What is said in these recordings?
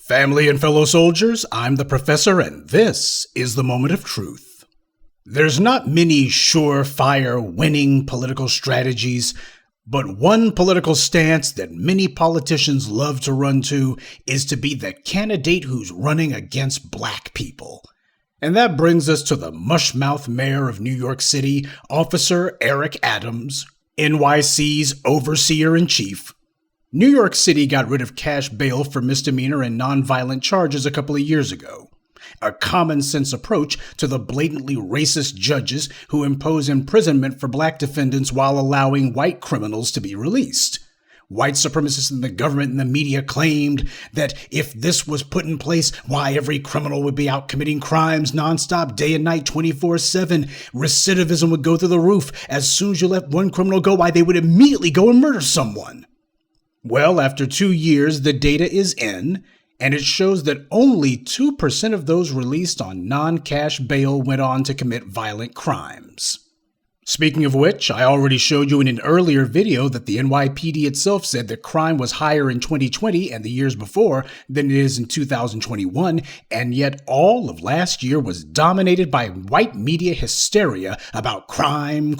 Family and fellow soldiers, I'm the Professor, and this is the Moment of Truth. There's not many surefire winning political strategies, but one political stance that many politicians love to run to is to be the candidate who's running against black people. And that brings us to the mushmouth mayor of New York City, Officer Eric Adams, NYC's overseer-in-chief. New York City got rid of cash bail for misdemeanor and nonviolent charges a couple of years ago. A common-sense approach to the blatantly racist judges who impose imprisonment for black defendants while allowing white criminals to be released. White supremacists in the government and the media claimed that if this was put in place, why every criminal would be out committing crimes nonstop, day and night, 24/7. Recidivism would go through the roof. As soon as you let one criminal go, why they would immediately go and murder someone. Well, after 2 years, the data is in, and it shows that only 2% of those released on non-cash bail went on to commit violent crimes. Speaking of which, I already showed you in an earlier video that the NYPD itself said that crime was higher in 2020 and the years before than it is in 2021, and yet all of last year was dominated by white media hysteria about crime.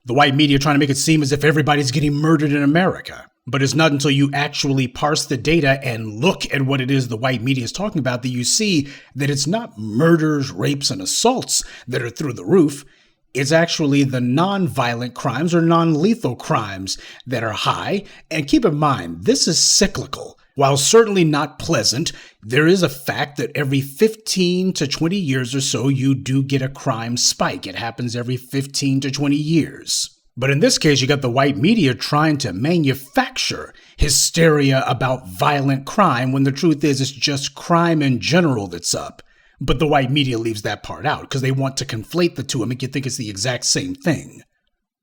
The white media trying to make it seem as if everybody's getting murdered in America. But it's not until you actually parse the data and look at what it is the white media is talking about that you see that it's not murders, rapes, and assaults that are through the roof. It's actually the non-violent crimes or non-lethal crimes that are high. And keep in mind, this is cyclical. While certainly not pleasant, there is a fact that every 15 to 20 years or so, you do get a crime spike. It happens every 15 to 20 years. But in this case, you got the white media trying to manufacture hysteria about violent crime when the truth is it's just crime in general that's up. But the white media leaves that part out because they want to conflate the two and make you think it's the exact same thing.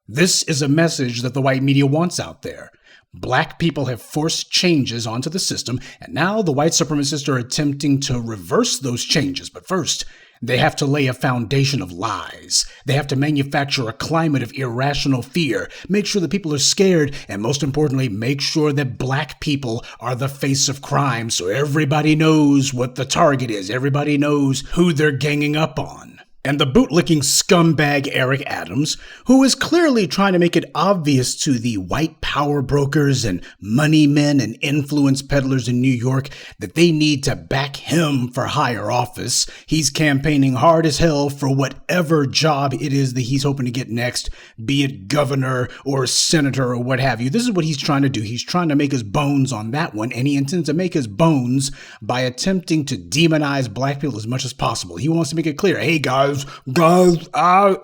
This is a message that the white media wants out there. Black people have forced changes onto the system, and now the white supremacists are attempting to reverse those changes. But first, they have to lay a foundation of lies. They have to manufacture a climate of irrational fear, make sure that people are scared, and most importantly, make sure that black people are the face of crime so everybody knows what the target is. Everybody knows who they're ganging up on. And the bootlicking scumbag Eric Adams, who is clearly trying to make it obvious to the white power brokers and money men and influence peddlers in New York that they need to back him for higher office. He's campaigning hard as hell for whatever job it is that he's hoping to get next, be it governor or senator or what have you. This is what he's trying to do. He's trying to make his bones on that one, and he intends to make his bones by attempting to demonize black people as much as possible. He wants to make it clear, hey guys, I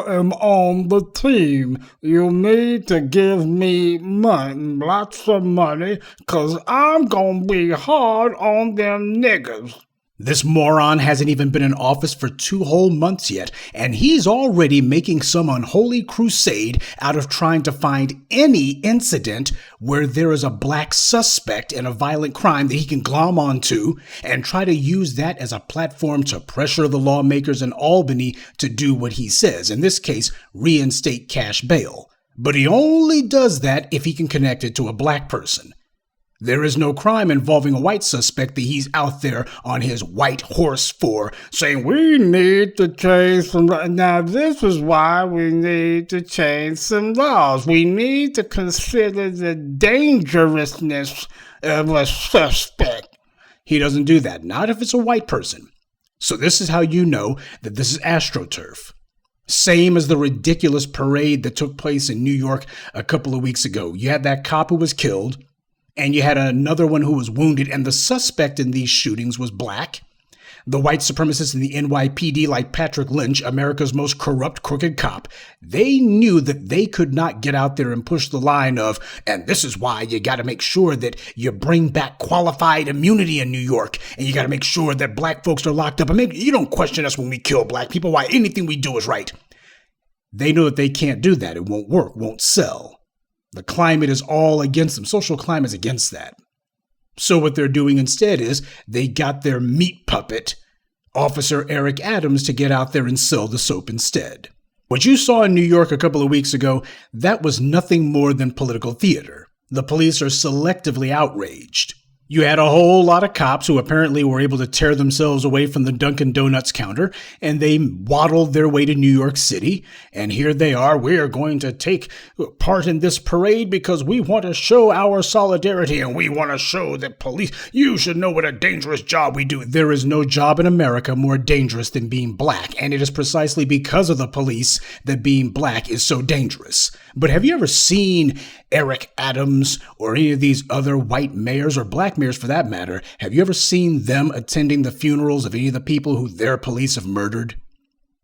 am on the team. You need to give me money, lots of money, because I'm going to be hard on them niggas. This moron hasn't even been in office for 2 whole months yet, and he's already making some unholy crusade out of trying to find any incident where there is a black suspect in a violent crime that he can glom onto and try to use that as a platform to pressure the lawmakers in Albany to do what he says, in this case, reinstate cash bail. But he only does that if he can connect it to a black person. There is no crime involving a white suspect that he's out there on his white horse for, saying, we need to change some laws. Now, this is why we need to change some laws. We need to consider the dangerousness of a suspect. He doesn't do that, not if it's a white person. So this is how you know that this is AstroTurf. Same as the ridiculous parade that took place in New York a couple of weeks ago. You had that cop who was killed, and you had another one who was wounded, and the suspect in these shootings was black. The white supremacists in the NYPD, like Patrick Lynch, America's most corrupt, crooked cop, they knew that they could not get out there and push the line of, and this is why you got to make sure that you bring back qualified immunity in New York, and you got to make sure that black folks are locked up. And you don't question us when we kill black people. Why? Anything we do is right. They know that they can't do that. It won't work, won't sell. The climate is all against them. Social climate is against that. So what they're doing instead is they got their meat puppet, Officer Eric Adams, to get out there and sell the soap instead. What you saw in New York a couple of weeks ago, that was nothing more than political theater. The police are selectively outraged. You had a whole lot of cops who apparently were able to tear themselves away from the Dunkin' Donuts counter, and they waddled their way to New York City. And here they are. We are going to take part in this parade because we want to show our solidarity and we want to show that police, you should know what a dangerous job we do. There is no job in America more dangerous than being black. And it is precisely because of the police that being black is so dangerous. But have you ever seen Eric Adams or any of these other white mayors or black mayors for that matter? Have you ever seen them attending the funerals of any of the people who their police have murdered?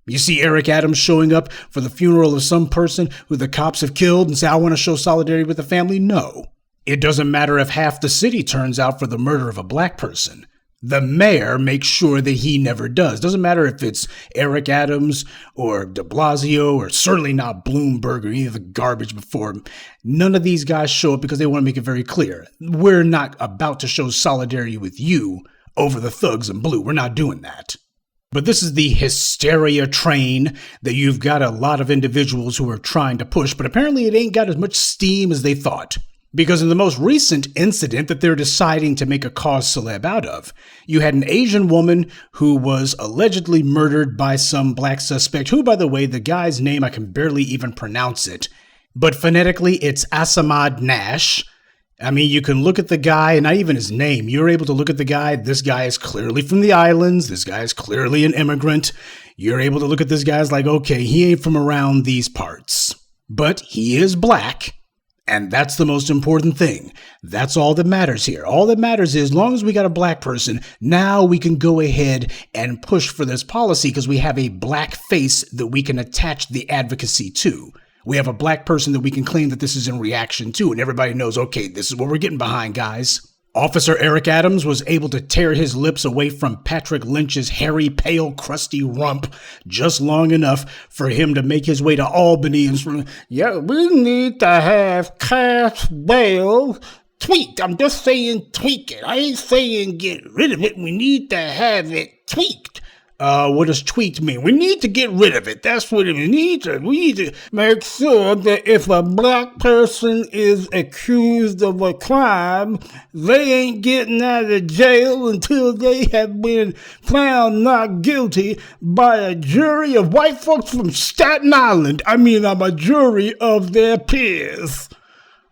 You see Eric Adams showing up for the funeral of some person who the cops have killed and say, I want to show solidarity with the family? No. It doesn't matter if half the city turns out for the murder of a black person. The mayor makes sure that he never does. Doesn't matter if it's Eric Adams or de Blasio or certainly not Bloomberg or any of the garbage before him. None of these guys show up because they want to make it very clear. We're not about to show solidarity with you over the thugs in blue. We're not doing that. But this is the hysteria train that you've got a lot of individuals who are trying to push, but apparently it ain't got as much steam as they thought. Because in the most recent incident that they're deciding to make a cause celeb out of, you had an Asian woman who was allegedly murdered by some black suspect, who, by the way, the guy's name, I can barely even pronounce it, but phonetically it's Asamad Nash. I mean, you can look at the guy, and not even his name. You're able to look at the guy. This guy is clearly from the islands. This guy is clearly an immigrant. You're able to look at this guy as like, okay, he ain't from around these parts, but he is black. And that's the most important thing. That's all that matters here. All that matters is, as long as we got a black person, now we can go ahead and push for this policy because we have a black face that we can attach the advocacy to. We have a black person that we can claim that this is in reaction to, and everybody knows, okay, this is what we're getting behind, guys. Officer Eric Adams was able to tear his lips away from Patrick Lynch's hairy, pale, crusty rump just long enough for him to make his way to Albany and say, yeah, we need to have cash bail tweaked. I'm just saying tweak it. I ain't saying get rid of it. We need to have it tweaked. What does tweaked mean? We need to get rid of it. That's what we need to make sure that if a black person is accused of a crime, they ain't getting out of jail until they have been found not guilty by a jury of white folks from Staten Island. I mean, I'm a jury of their peers.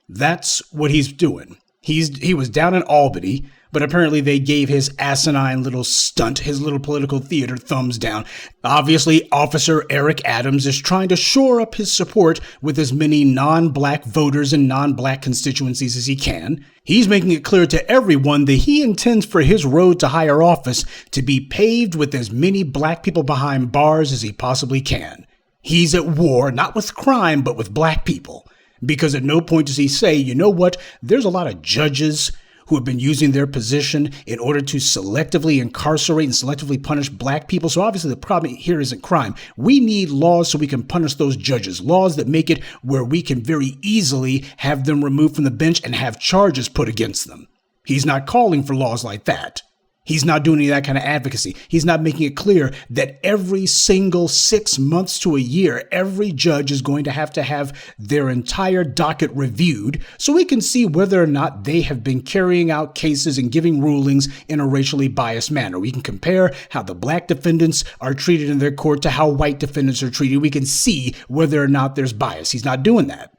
That's what he's doing. He was down in Albany, but apparently they gave his asinine little stunt, his little political theater, thumbs down. Obviously, Officer Eric Adams is trying to shore up his support with as many non-black voters and non-black constituencies as he can. He's making it clear to everyone that he intends for his road to higher office to be paved with as many black people behind bars as he possibly can. He's at war, not with crime, but with black people. Because at no point does he say, you know what, there's a lot of judges who have been using their position in order to selectively incarcerate and selectively punish black people. So obviously the problem here isn't crime. We need laws so we can punish those judges, laws that make it where we can very easily have them removed from the bench and have charges put against them. He's not calling for laws like that. He's not doing any of that kind of advocacy. He's not making it clear that every single 6 months to a year, every judge is going to have their entire docket reviewed so we can see whether or not they have been carrying out cases and giving rulings in a racially biased manner. We can compare how the black defendants are treated in their court to how white defendants are treated. We can see whether or not there's bias. He's not doing that.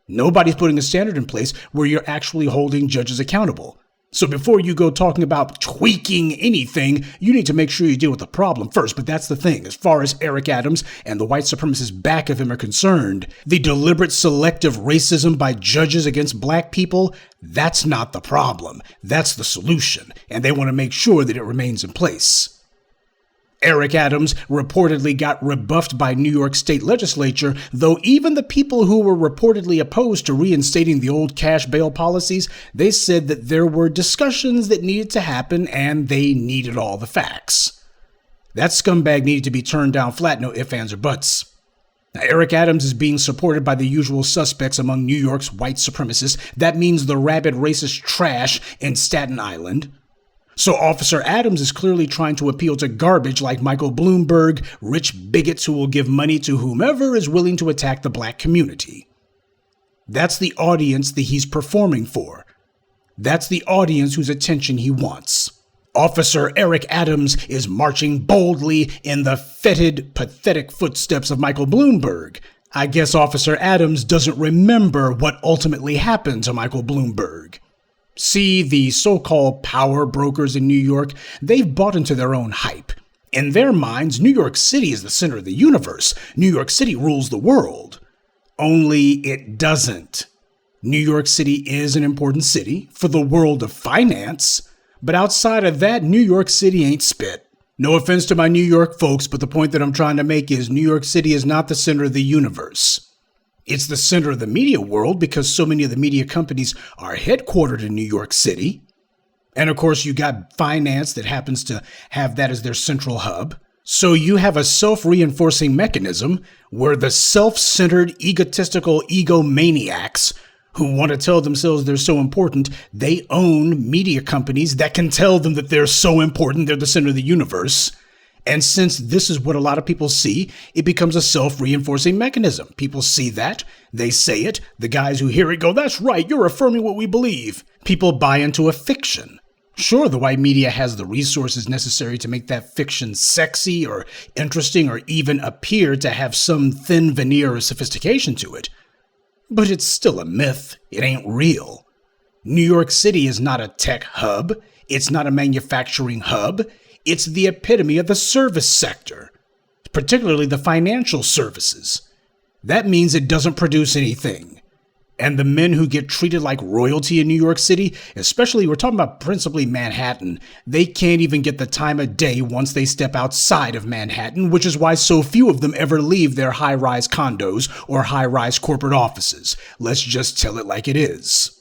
Nobody's putting a standard in place where you're actually holding judges accountable. So before you go talking about tweaking anything, you need to make sure you deal with the problem first. But that's the thing. As far as Eric Adams and the white supremacists back of him are concerned, the deliberate selective racism by judges against black people, that's not the problem. That's the solution. And they want to make sure that it remains in place. Eric Adams reportedly got rebuffed by New York State legislature, though even the people who were reportedly opposed to reinstating the old cash bail policies, they said that there were discussions that needed to happen and they needed all the facts. That scumbag needed to be turned down flat, no ifs, ands, or buts. Now, Eric Adams is being supported by the usual suspects among New York's white supremacists. That means the rabid racist trash in Staten Island. So Officer Adams is clearly trying to appeal to garbage like Michael Bloomberg, rich bigots who will give money to whomever is willing to attack the black community. That's the audience that he's performing for. That's the audience whose attention he wants. Officer Eric Adams is marching boldly in the fetid, pathetic footsteps of Michael Bloomberg. I guess Officer Adams doesn't remember what ultimately happened to Michael Bloomberg. See, the so-called power brokers in New York, they've bought into their own hype. In their minds, New York City is the center of the universe. New York City rules the world. Only it doesn't. New York City is an important city for the world of finance, but outside of that, New York City ain't spit. No offense to my New York folks, but the point that I'm trying to make is New York City is not the center of the universe. It's the center of the media world because so many of the media companies are headquartered in New York City. And of course, you got finance that happens to have that as their central hub. So you have a self-reinforcing mechanism where the self-centered, egotistical egomaniacs who want to tell themselves they're so important, they own media companies that can tell them that they're so important, they're the center of the universe. And since this is what a lot of people see, it becomes a self-reinforcing mechanism. People see that, they say it, the guys who hear it go, that's right, you're affirming what we believe. People buy into a fiction. Sure, the white media has the resources necessary to make that fiction sexy or interesting or even appear to have some thin veneer of sophistication to it. But it's still a myth. It ain't real. New York City is not a tech hub. It's not a manufacturing hub. It's the epitome of the service sector, particularly the financial services. That means it doesn't produce anything. And the men who get treated like royalty in New York City, especially we're talking about principally Manhattan, they can't even get the time of day once they step outside of Manhattan, which is why so few of them ever leave their high-rise condos or high-rise corporate offices. Let's just tell it like it is.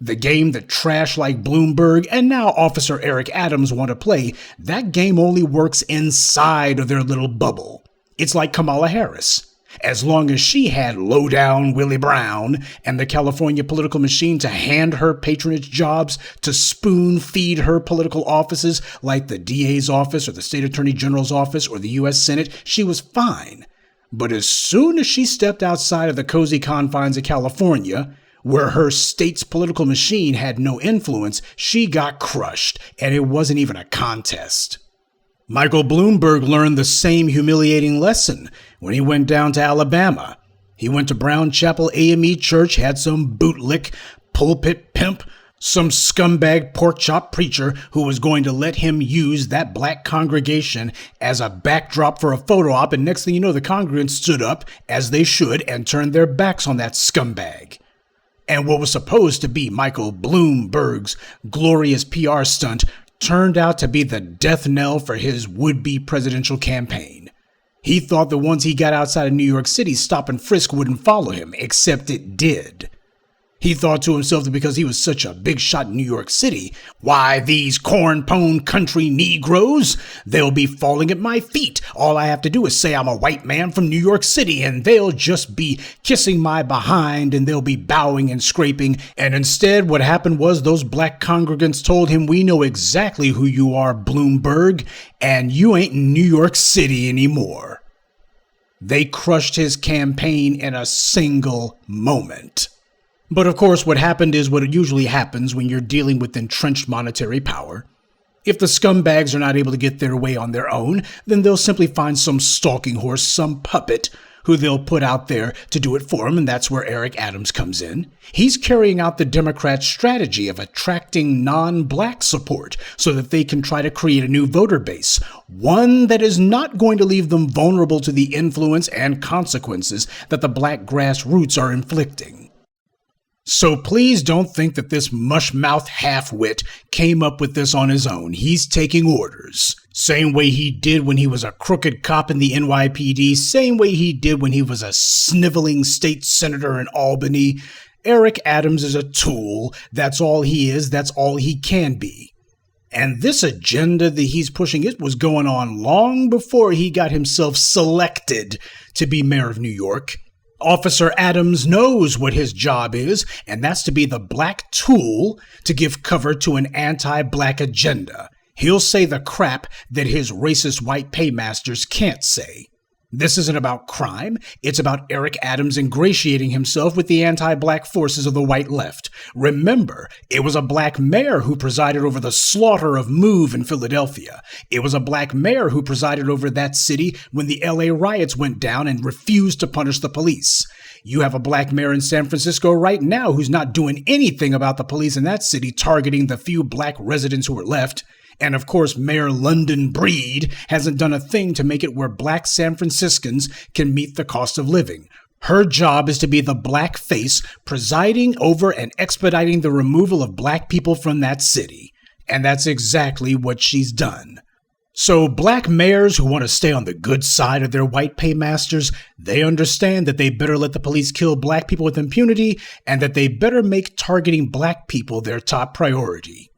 The game that trash like Bloomberg and now Officer Eric Adams want to play, that game only works inside of their little bubble. It's like Kamala Harris. As long as she had low-down Willie Brown and the California political machine to hand her patronage jobs, to spoon-feed her political offices like the DA's office or the state attorney general's office or the U.S. Senate, she was fine. But as soon as she stepped outside of the cozy confines of California, where her state's political machine had no influence, she got crushed, and it wasn't even a contest. Michael Bloomberg learned the same humiliating lesson when he went down to Alabama. He went to Brown Chapel AME Church, had some bootlick pulpit pimp, some scumbag pork chop preacher who was going to let him use that black congregation as a backdrop for a photo op, and next thing you know, the congregants stood up, as they should, and turned their backs on that scumbag. And what was supposed to be Michael Bloomberg's glorious PR stunt turned out to be the death knell for his would-be presidential campaign. He thought that once he got outside of New York City, stop and frisk wouldn't follow him, except it did. He thought to himself that because he was such a big shot in New York City, why, these corn-pone country Negroes, they'll be falling at my feet. All I have to do is say I'm a white man from New York City, and they'll just be kissing my behind, and they'll be bowing and scraping. And instead, what happened was those black congregants told him, we know exactly who you are, Bloomberg, and you ain't in New York City anymore. They crushed his campaign in a single moment. But of course, what happened is what usually happens when you're dealing with entrenched monetary power. If the scumbags are not able to get their way on their own, then they'll simply find some stalking horse, some puppet, who they'll put out there to do it for them, and that's where Eric Adams comes in. He's carrying out the Democrats' strategy of attracting non-black support so that they can try to create a new voter base, one that is not going to leave them vulnerable to the influence and consequences that the black grassroots are inflicting. So please don't think that this mush-mouthed half-wit came up with this on his own. He's taking orders. Same way he did when he was a crooked cop in the NYPD, same way he did when he was a sniveling state senator in Albany. Eric Adams is a tool. That's all he is. That's all he can be. And this agenda that he's pushing, it was going on long before he got himself selected to be mayor of New York. Officer Adams knows what his job is, and that's to be the black tool to give cover to an anti-black agenda. He'll say the crap that his racist white paymasters can't say. This isn't about crime. It's about Eric Adams ingratiating himself with the anti-black forces of the white left. Remember, it was a black mayor who presided over the slaughter of Move in Philadelphia. It was a black mayor who presided over that city when the LA riots went down and refused to punish the police. You have a black mayor in San Francisco right now who's not doing anything about the police in that city targeting the few black residents who are left. And of course, Mayor London Breed hasn't done a thing to make it where black San Franciscans can meet the cost of living. Her job is to be the black face, presiding over and expediting the removal of black people from that city. And that's exactly what she's done. So black mayors who want to stay on the good side of their white paymasters, they understand that they better let the police kill black people with impunity and that they better make targeting black people their top priority.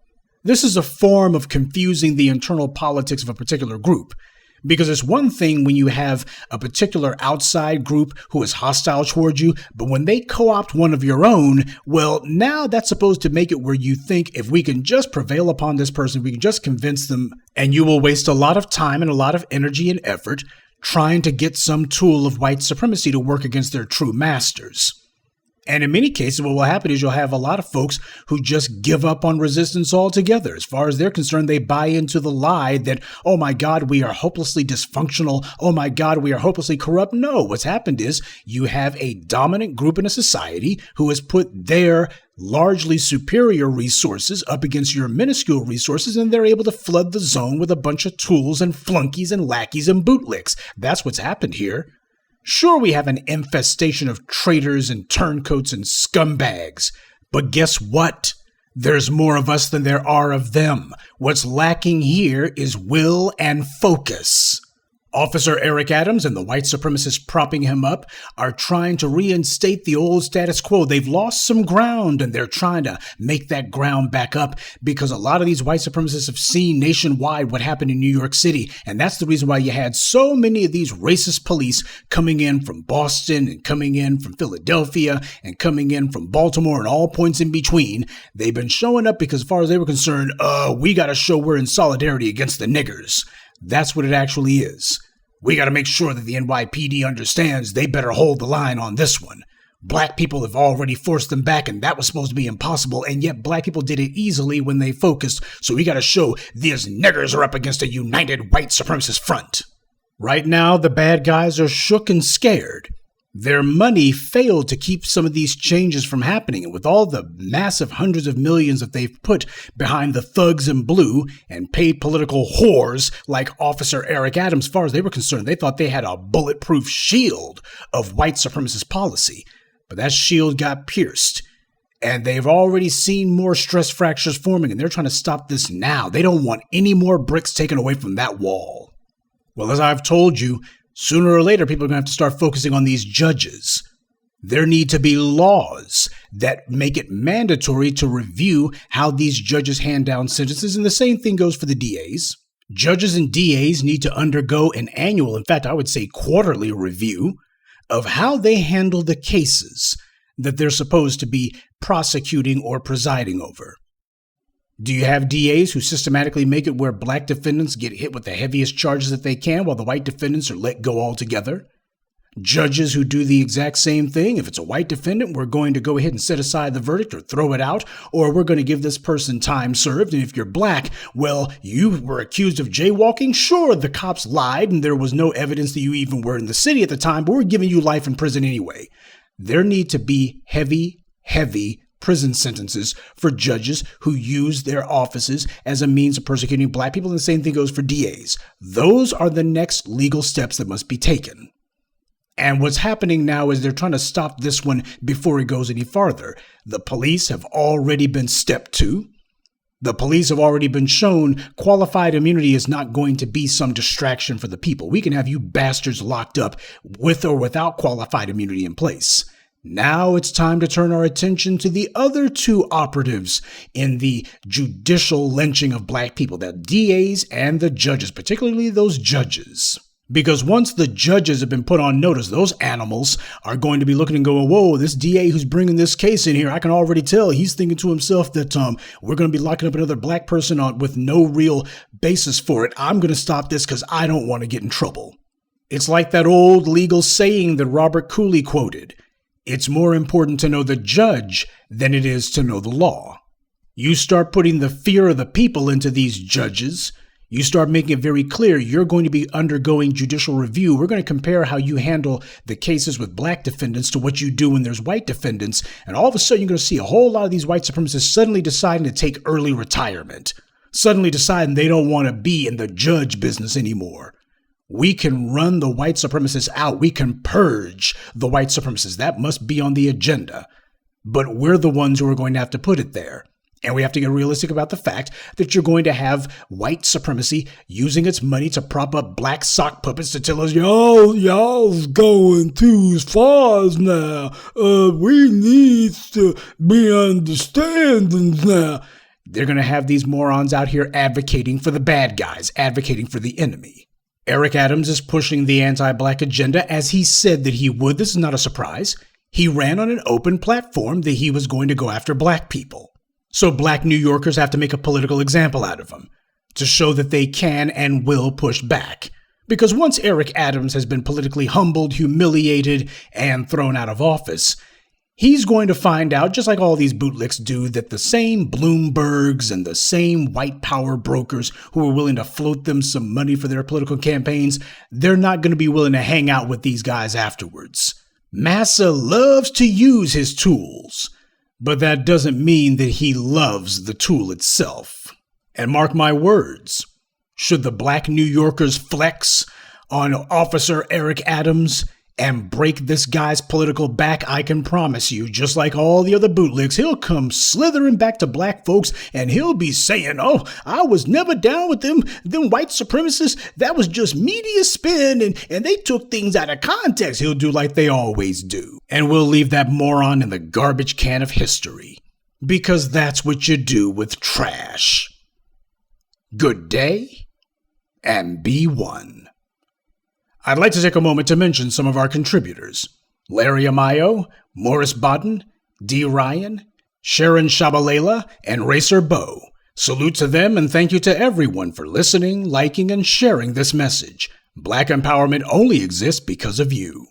This is a form of confusing the internal politics of a particular group, because it's one thing when you have a particular outside group who is hostile toward you, but when they co-opt one of your own, well, now that's supposed to make it where you think if we can just prevail upon this person, we can just convince them, and you will waste a lot of time and a lot of energy and effort trying to get some tool of white supremacy to work against their true masters. And in many cases, what will happen is you'll have a lot of folks who just give up on resistance altogether. As far as they're concerned, they buy into the lie that, oh my God, we are hopelessly dysfunctional. Oh my God, we are hopelessly corrupt. No, what's happened is you have a dominant group in a society who has put their largely superior resources up against your minuscule resources, and they're able to flood the zone with a bunch of tools and flunkies and lackeys and bootlicks. That's what's happened here. Sure, we have an infestation of traitors and turncoats and scumbags, but guess what? There's more of us than there are of them. What's lacking here is will and focus. Officer Eric Adams and the white supremacists propping him up are trying to reinstate the old status quo. They've lost some ground, and they're trying to make that ground back up because a lot of these white supremacists have seen nationwide what happened in New York City, and that's the reason why you had so many of these racist police coming in from Boston and coming in from Philadelphia and coming in from Baltimore and all points in between. They've been showing up because as far as they were concerned, we got to show we're in solidarity against the niggers. That's what it actually is. We got to make sure that the NYPD understands they better hold the line on this one. Black people have already forced them back, and that was supposed to be impossible, and yet black people did it easily when they focused, so we got to show these niggers are up against a united white supremacist front. Right now, the bad guys are shook and scared. Their money failed to keep some of these changes from happening, and with all the massive hundreds of millions that they've put behind the thugs in blue and paid political whores like Officer Eric Adams, as far as they were concerned, they thought they had a bulletproof shield of white supremacist policy. But that shield got pierced, and they've already seen more stress fractures forming, and they're trying to stop this now. They don't want any more bricks taken away from that wall. Well, as I've told you, sooner or later, people are going to have to start focusing on these judges. There need to be laws that make it mandatory to review how these judges hand down sentences, and the same thing goes for the DAs. Judges and DAs need to undergo an annual, in fact, I would say quarterly review of how they handle the cases that they're supposed to be prosecuting or presiding over. Do you have DAs who systematically make it where black defendants get hit with the heaviest charges that they can while the white defendants are let go altogether? Judges who do the exact same thing. If it's a white defendant, we're going to go ahead and set aside the verdict or throw it out, or we're going to give this person time served. And if you're black, well, you were accused of jaywalking. Sure, the cops lied and there was no evidence that you even were in the city at the time, but we're giving you life in prison anyway. There need to be heavy prison sentences for judges who use their offices as a means of persecuting black people. And the same thing goes for DAs. Those are the next legal steps that must be taken. And what's happening now is they're trying to stop this one before it goes any farther. The police have already been stepped to. The police have already been shown qualified immunity is not going to be some distraction for the people. We can have you bastards locked up with or without qualified immunity in place. Now it's time to turn our attention to the other two operatives in the judicial lynching of black people, the DAs and the judges, particularly those judges. Because once the judges have been put on notice, those animals are going to be looking and going, whoa, this DA who's bringing this case in here, I can already tell he's thinking to himself that we're going to be locking up another black person with no real basis for it. I'm going to stop this because I don't want to get in trouble. It's like that old legal saying that Robert Cooley quoted. It's more important to know the judge than it is to know the law. You start putting the fear of the people into these judges. You start making it very clear you're going to be undergoing judicial review. We're going to compare how you handle the cases with black defendants to what you do when there's white defendants. And all of a sudden, you're going to see a whole lot of these white supremacists suddenly deciding to take early retirement, suddenly deciding they don't want to be in the judge business anymore. We can run the white supremacists out. We can purge the white supremacists. That must be on the agenda. But we're the ones who are going to have to put it there. And we have to get realistic about the fact that you're going to have white supremacy using its money to prop up black sock puppets to tell us, y'all's going too far now. We need to be understanding now. They're going to have these morons out here advocating for the bad guys, advocating for the enemy. Eric Adams is pushing the anti-black agenda as he said that he would. This is not a surprise. He ran on an open platform that he was going to go after black people. So black New Yorkers have to make a political example out of him to show that they can and will push back. Because once Eric Adams has been politically humbled, humiliated, and thrown out of office, he's going to find out, just like all these bootlicks do, that the same Bloombergs and the same white power brokers who are willing to float them some money for their political campaigns, they're not going to be willing to hang out with these guys afterwards. Massa loves to use his tools. But that doesn't mean that he loves the tool itself. And mark my words, should the black New Yorkers flex on Officer Eric Adams and break this guy's political back, I can promise you, just like all the other bootlicks, he'll come slithering back to black folks and he'll be saying, oh, I was never down with them white supremacists. That was just media spin and they took things out of context. He'll do like they always do. And we'll leave that moron in the garbage can of history. Because that's what you do with trash. Good day and be one. I'd like to take a moment to mention some of our contributors. Larry Amayo, Morris Bodden, D. Ryan, Sharon Shabalela, and Racer Bow. Salute to them and thank you to everyone for listening, liking, and sharing this message. Black empowerment only exists because of you.